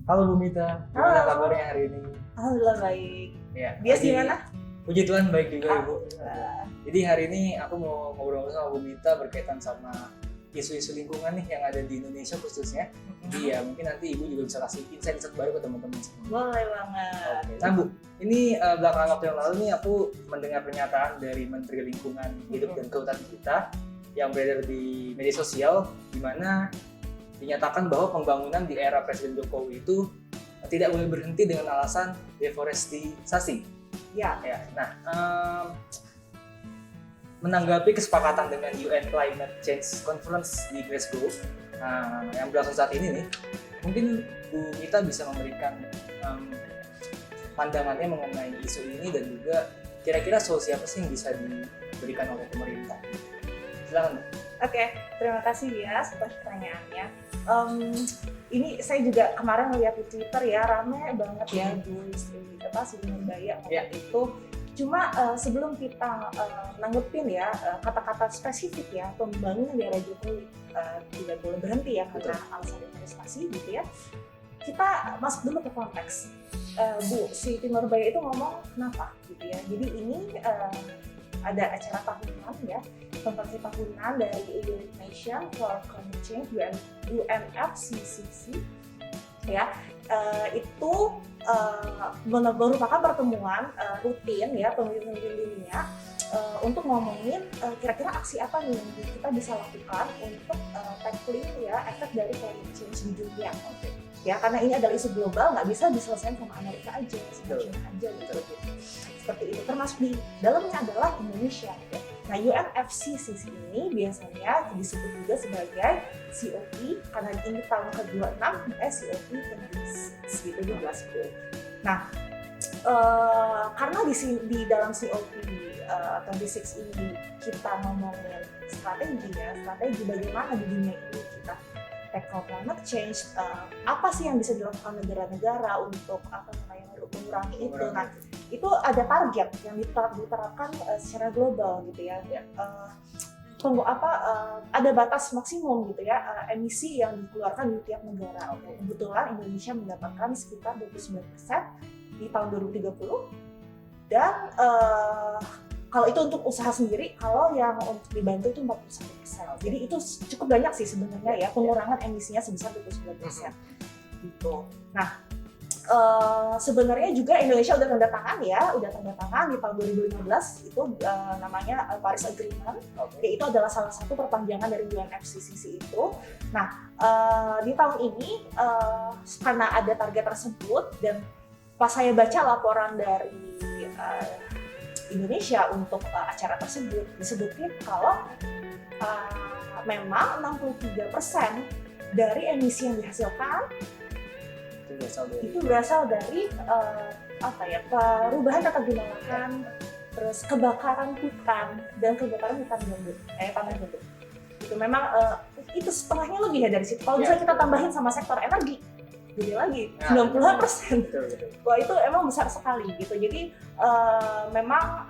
Halo Bu Mita, gimana Halo. kabarnya hari ini? Alhamdulillah baik. Ya, Dia lagi- gimana? Puji Tuhan baik juga Ibu. Alhamdulillah. Jadi hari ini aku mau ngobrol sama Bu Mita berkaitan sama isu-isu lingkungan nih yang ada di Indonesia khususnya. Jadi ya mungkin nanti Ibu juga bisa kasih insight baru ke teman-teman semua. Boleh banget. Oke. Nah Bu, ini belakangan waktu yang lalu nih aku mendengar pernyataan dari Menteri Lingkungan Hidup dan Kehutanan kita yang beredar di media sosial, di mana dinyatakan bahwa pembangunan di era Presiden Jokowi itu tidak boleh berhenti dengan alasan deforestisasi. Ya. Nah, menanggapi kesepakatan dengan UN Climate Change Conference di Glasgow yang berlangsung saat ini nih, mungkin Bu Mita bisa memberikan pandangannya mengenai isu ini dan juga kira-kira solusi apa sih yang bisa diberikan oleh pemerintah. Silakan. Oke, terima kasih ya atas pertanyaannya. Ini saya juga kemarin melihat di Twitter ya, rame banget ya Bu Sri Nurbaya itu. Cuma sebelum kita nanggepin ya kata-kata spesifik ya, pembangunan di era Jokowi tidak boleh berhenti ya karena alasan investasi gitu ya. Kita masuk dulu ke konteks. Bu Sri Nurbaya itu ngomong kenapa gitu ya. Jadi ini ada acara tahunan ya, konferensi tahunan dari United Nations for Climate Change UNFCCC ya. Itu merupakan pertemuan rutin ya pemimpin-pemimpin dunia untuk ngomongin kira-kira aksi apa nih yang kita bisa lakukan untuk tackling ya efek dari climate change di dunia. Ya, karena ini adalah isu global, nggak bisa diselesaikan sama Amerika aja, sama China aja gitu. Seperti itu, termasuk di dalamnya adalah Indonesia. Ya. Nah, UNFCCC ini biasanya disebut juga sebagai COP, karena ini tahun ke-26 COP 26 gitu di Glasgow. Nah, karena di dalam COP 26 ini kita ngomongin strategi bagaimana di dunia ini kita tackle climate change, apa sih yang bisa dilakukan negara-negara untuk mengurangi itu. Nah, itu ada target yang diterapkan secara global gitu ya. Ada batas maksimum gitu ya emisi yang dikeluarkan di tiap negara. Kebetulan Indonesia mendapatkan sekitar 29% di tahun 2030 dan kalau itu untuk usaha sendiri, kalau yang untuk dibantu itu 41%. Jadi itu cukup banyak sih sebenarnya ya pengurangan emisinya sebesar 29%. Gitu. Nah, sebenarnya juga Indonesia udah tanda tangan di tahun 2015 itu namanya Paris Agreement. Itu adalah salah satu perpanjangan dari UNFCCC itu. Nah, di tahun ini karena ada target tersebut dan pas saya baca laporan dari Indonesia untuk acara tersebut disebutkan kalau memang 63% dari emisi yang dihasilkan itu berasal dari perubahan tata guna lahan, terus kebakaran hutan dan kebakaran hutan gambut, tanah gambut. Itu memang itu setengahnya lebih ya dari situ. Kalau misalnya kita tambahin sama sektor energi, jadi lagi 90%. Wah, itu emang besar sekali gitu. Jadi memang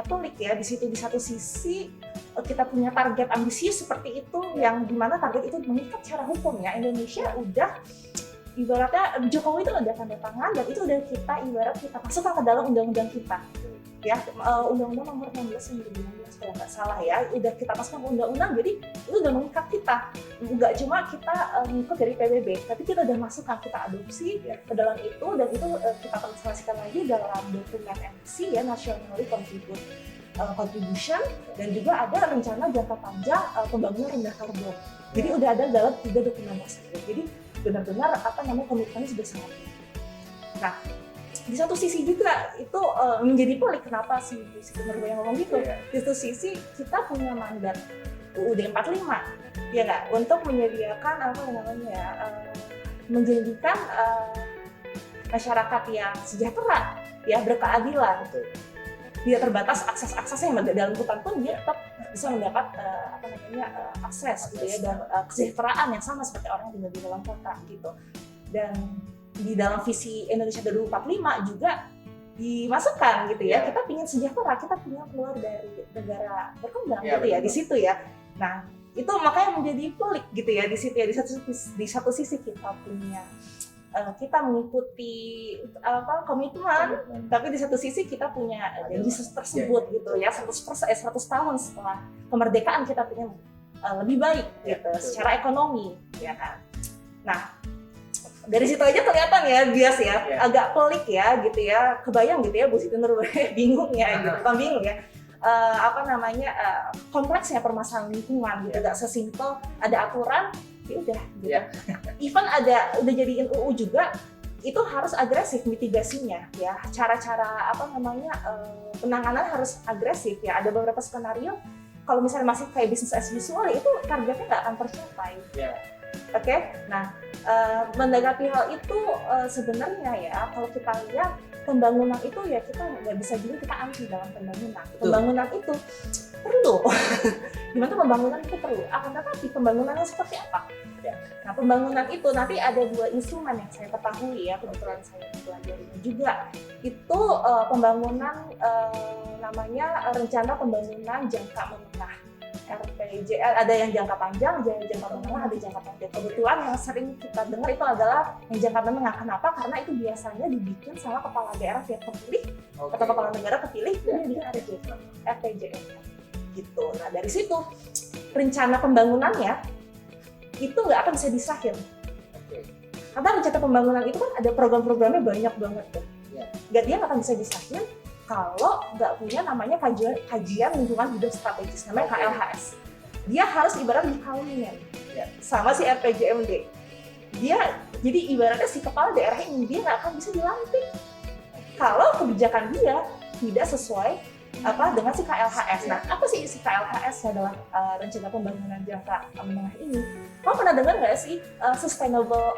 pelik ya di situ. Di satu sisi kita punya target ambisius seperti itu yang dimana target itu mengikat secara hukum ya. Indonesia udah ibaratnya Jokowi itu udah tanda tangan dan itu udah kita masukkan ke dalam undang-undang kita. Ya, Undang-Undang Nomor 16 2016 kalau nggak salah ya, udah kita masukkan ke undang-undang, jadi itu udah mengikat kita. Nggak cuma kita ngikut dari PBB, tapi kita udah masukkan, kita adopsi ke dalam itu dan itu kita translasikan lagi dalam dokumen emisi ya, Nationally Contribution, dan juga ada rencana jangka panjang pembangunan rendah karbon. Jadi udah ada dalam 3 dokumen tersebut. Jadi benar-benar komitmennya sudah sangat tinggi. Nah, di satu sisi juga itu menjadi pelik kenapa si Nurbaya ngomong gitu. Di satu sisi kita punya mandat UUD 45 ya nggak, untuk menyediakan menjadikan masyarakat yang sejahtera ya, berkeadilan. Dia terbatas aksesnya dalam hutan pun dia tetap bisa mendapat akses gitu ya, dan kesejahteraan yang sama seperti orang yang tinggal di dalam kota gitu. Dan di dalam visi Indonesia 2045 juga dimasukkan gitu ya, kita ingin sejahtera, kita ingin keluar dari negara berkembang gitu ya, di situ ya. Nah, itu makanya menjadi pelik gitu ya di situ ya, di satu sisi kita punya kita mengikuti komitmen, tapi di satu sisi kita punya janji tersebut gitu ya, 100 tahun setelah kemerdekaan kita punya lebih baik gitu secara ekonomi ya kan. Nah dari situ aja kelihatan ya bias ya, agak pelik ya gitu ya, kebayang gitu ya Bu Siti Nur bingung ya gitu, bukan bingung ya, kompleksnya permasalahan lingkungan gitu, gak sesimpel ada aturan ya udah gitu. Even udah jadiin UU juga itu harus agresif mitigasinya ya, cara-cara penanganan harus agresif ya. Ada beberapa skenario kalau misalnya masih kayak business as usual itu targetnya nggak akan tercapai. Oke, nah menanggapi hal itu sebenarnya ya kalau kita lihat pembangunan itu ya kita nggak bisa juga kita anti dalam pembangunan. Pembangunan itu perlu. Gimana pembangunan itu perlu? Akan tetapi pembangunannya seperti apa? Nah pembangunan itu nanti ada 2 instrumen yang saya ketahui ya, kebetulan saya pelajarinya juga. Itu pembangunan namanya rencana pembangunan jangka menengah. RPJM, ada yang jangka panjang, jangka menengah, ada jangka pendek. Kebetulan yang sering kita dengar itu adalah yang jangka menengah. Kenapa? Karena itu biasanya dibikin sama kepala daerah yang terpilih atau kepala negara terpilih, dia bikin RPJM gitu. Nah dari situ rencana pembangunannya itu nggak akan bisa diserahin. Karena rencana pembangunan itu kan ada program-programnya banyak banget tuh. Dia nggak akan bisa diserahin kalau nggak punya namanya kajian lingkungan hidup strategis, namanya KLHS. Dia harus ibarat dikawinin sama si RPJMD. Dia jadi ibaratnya si kepala daerah ini dia nggak akan bisa dilantik kalau kebijakan dia tidak sesuai dengan si KLHS. Nah, apa sih isi KLHS adalah rencana pembangunan jangka menengah ini? Kamu pernah dengar nggak sih sustainable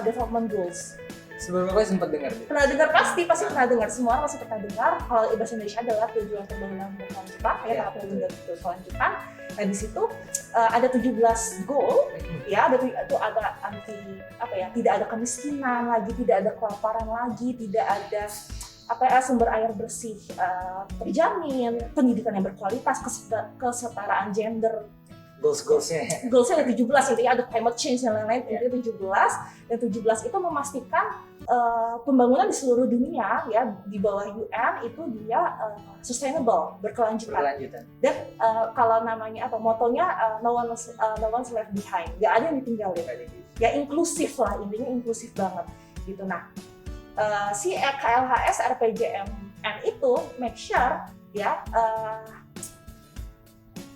development goals? Sebelumnya saya sempat dengar. Pernah dengar pasti pernah dengar, semua orang pasti pernah dengar. Kalau bahasa Indonesia adalah tujuan pembangunan berkelanjutan, tahap pembangunan berkelanjutan. Nah di situ ada 17 goal, ya itu ada tidak ada kemiskinan lagi, tidak ada kelaparan lagi, tidak ada sumber air bersih terjamin, pendidikan yang berkualitas, kesetaraan gender. Goals-nya ada 17, intinya ada climate change dan lain-lain, intinya 17. Dan 17 itu memastikan pembangunan di seluruh dunia ya di bawah UN itu dia sustainable, berkelanjutan. Dan kalau namanya motonya no one's left behind, nggak ada yang ditinggalin. Ya inklusif lah, intinya inklusif banget gitu. Nah si KLHS RPJMN itu make sure ya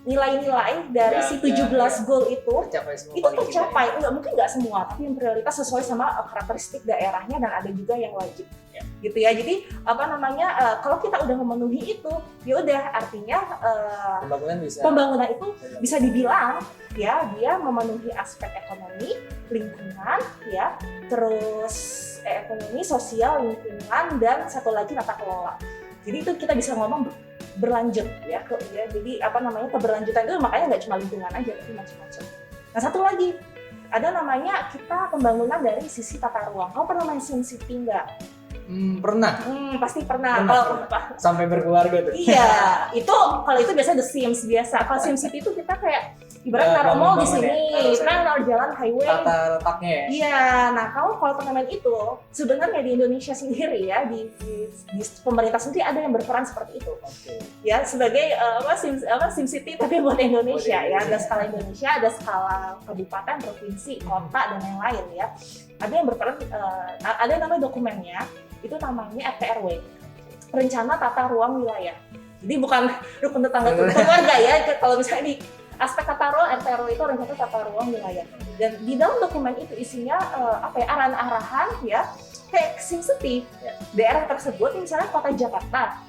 nilai-nilai dari si 17 goal itu tercapai. Mungkin nggak semua, tapi yang prioritas sesuai sama karakteristik daerahnya dan ada juga yang wajib. Gitu ya. Jadi kalau kita udah memenuhi itu, ya udah artinya pembangunan itu bisa dibilang ya dia memenuhi aspek ekonomi, lingkungan ya, terus ekonomi, sosial, lingkungan, dan satu lagi tata kelola. Jadi itu kita bisa ngomong berlanjut ya, jadi keberlanjutan itu makanya nggak cuma lingkungan aja tapi macam-macam. Nah satu lagi ada namanya kita pembangunan dari sisi tata ruang. Kamu pernah main SimCity nggak? Pernah. Pasti pernah. Sampai berkeluarga tuh. Iya, kalau itu biasanya The Sims biasa. Kalau SimCity itu kita kayak ibarat naruh mall di sini, kita naruh jalan highway. Tata letaknya ya. Iya, nah kalau turnamen itu sebenarnya di Indonesia sendiri ya di pemerintah sendiri ada yang berperan seperti itu. Ya sebagai SimCity tapi buat Indonesia ya, ada skala Indonesia, ada skala kabupaten, provinsi, kota dan yang lain ya. Ada yang berperan, ada yang namanya dokumennya, itu namanya RTRW, Rencana Tata Ruang Wilayah. Jadi bukan rukun tetangga keluarga ya, kalau misalnya di aspek tata ruang, RTRW itu rencana tata ruang wilayah. Dan di dalam dokumen itu isinya arahan-arahan ya, kayak SimCity, daerah tersebut misalnya kota Jakarta,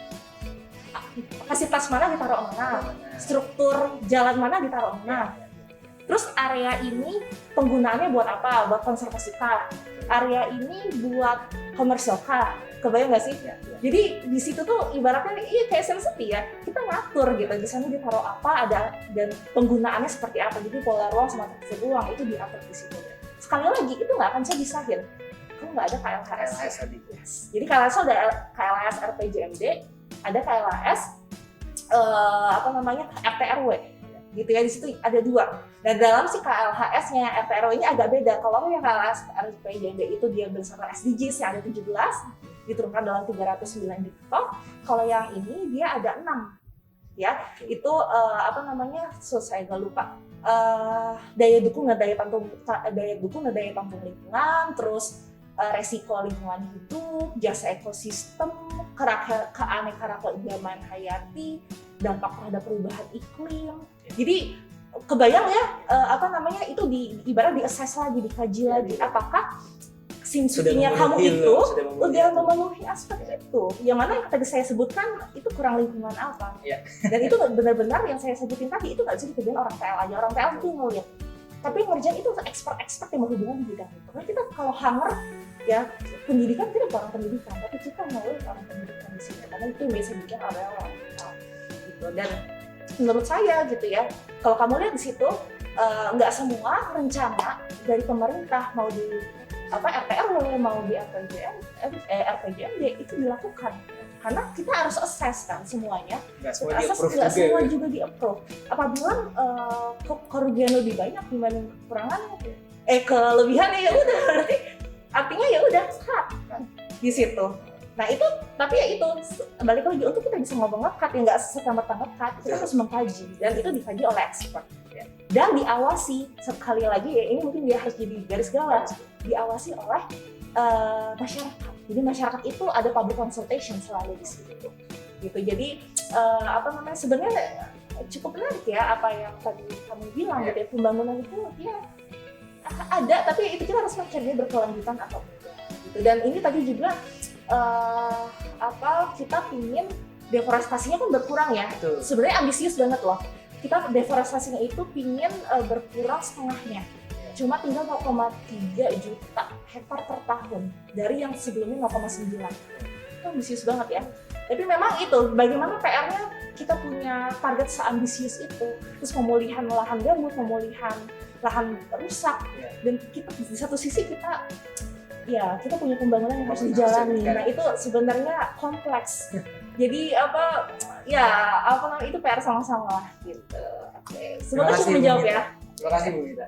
fasilitas mana ditaruh mana, struktur jalan mana ditaruh mana. Terus area ini penggunaannya buat apa? Buat konservasi kah? Area ini buat komersial kah? Kebayang nggak sih? Jadi di situ tuh ibaratnya kayak SimCity ya, kita ngatur gitu, di sana ditaruh apa, dan penggunaannya seperti apa. Jadi pola ruang sama fungsi ruang itu diatur di situ. Sekali lagi itu nggak akan bisa disahin kalau nggak ada KLHS. Jadi KLHS ada KLHS RPJMD, ada KLHS RTRW. gitu ya. Di situ ada 2. Dan dalam si KLHS-nya RT RW ini agak beda. Kalau yang KLHS RPJMD itu dia berdasarkan SDGs yang ada 17 diturunkan dalam 309 dikto. Kalau yang ini dia ada 6 ya. Itu saya agak lupa. Daya dukung dan daya tampung lingkungan, terus resiko lingkungan hidup, jasa ekosistem, keanekaragaman hayati, dampak terhadap perubahan iklim. Jadi kebayang ya itu ibarat di-assess lagi, dikaji lagi apakah SIM-nya kamu itu udah memenuhi aspek itu. Yang mana yang tadi saya sebutkan itu kurang lingkungan apa. Dan itu benar-benar yang saya sebutin tadi itu nggak bisa dikerjain orang PL aja. Orang PL tuh ngeliat. Tapi ngerjain itu expert yang berhubungan di bidang itu. Karena kita kalau hanger ya pendidikan kita orang pendidikan, tapi kita ngeliat orang pendidikan di sini. Karena itu yang biasa bikin adalah orang PL gitu. Dan menurut saya gitu ya, kalau kamu lihat di situ nggak semua rencana dari pemerintah mau di RT/RW mau di RPJMD itu dilakukan karena kita harus assess kan semuanya. Nggak semua juga di approve. Apabila kerugian lebih banyak dibanding kekurangannya, kelebihannya ya udah berarti artinya ya udah cut di situ. Nah itu tapi ya itu balik lagi untuk kita bisa ngomong nge-cut ya nggak serta-merta nge-cut, kita harus mengkaji dan itu dikaji oleh expert. Dan diawasi sekali lagi ya ini mungkin dia harus jadi garis galau diawasi oleh masyarakat. Jadi masyarakat itu ada public consultation selalu di situ gitu. Jadi sebenarnya cukup menarik ya apa yang tadi kamu bilang gitu ya, pembangunan itu ya ada tapi itu kita harus mencari berkelanjutan atau enggak gitu. Dan ini tadi juga kita pingin deforestasinya kan berkurang ya. Sebenarnya ambisius banget loh. Kita deforestasinya itu pingin berkurang setengahnya, cuma tinggal 0,3 juta hektar per tahun dari yang sebelumnya 0,9. Itu ambisius banget ya. Tapi memang itu bagaimana PR-nya kita punya target seambisius itu, terus pemulihan lahan gambut, pemulihan lahan rusak, dan kita di satu sisi kita punya pembangunan yang harus dijalani. Nah itu sebenarnya kompleks. Jadi itu PR sama-sama lah gitu. Oke. Semoga cukup menjawab ya. Terima kasih Bu Mita.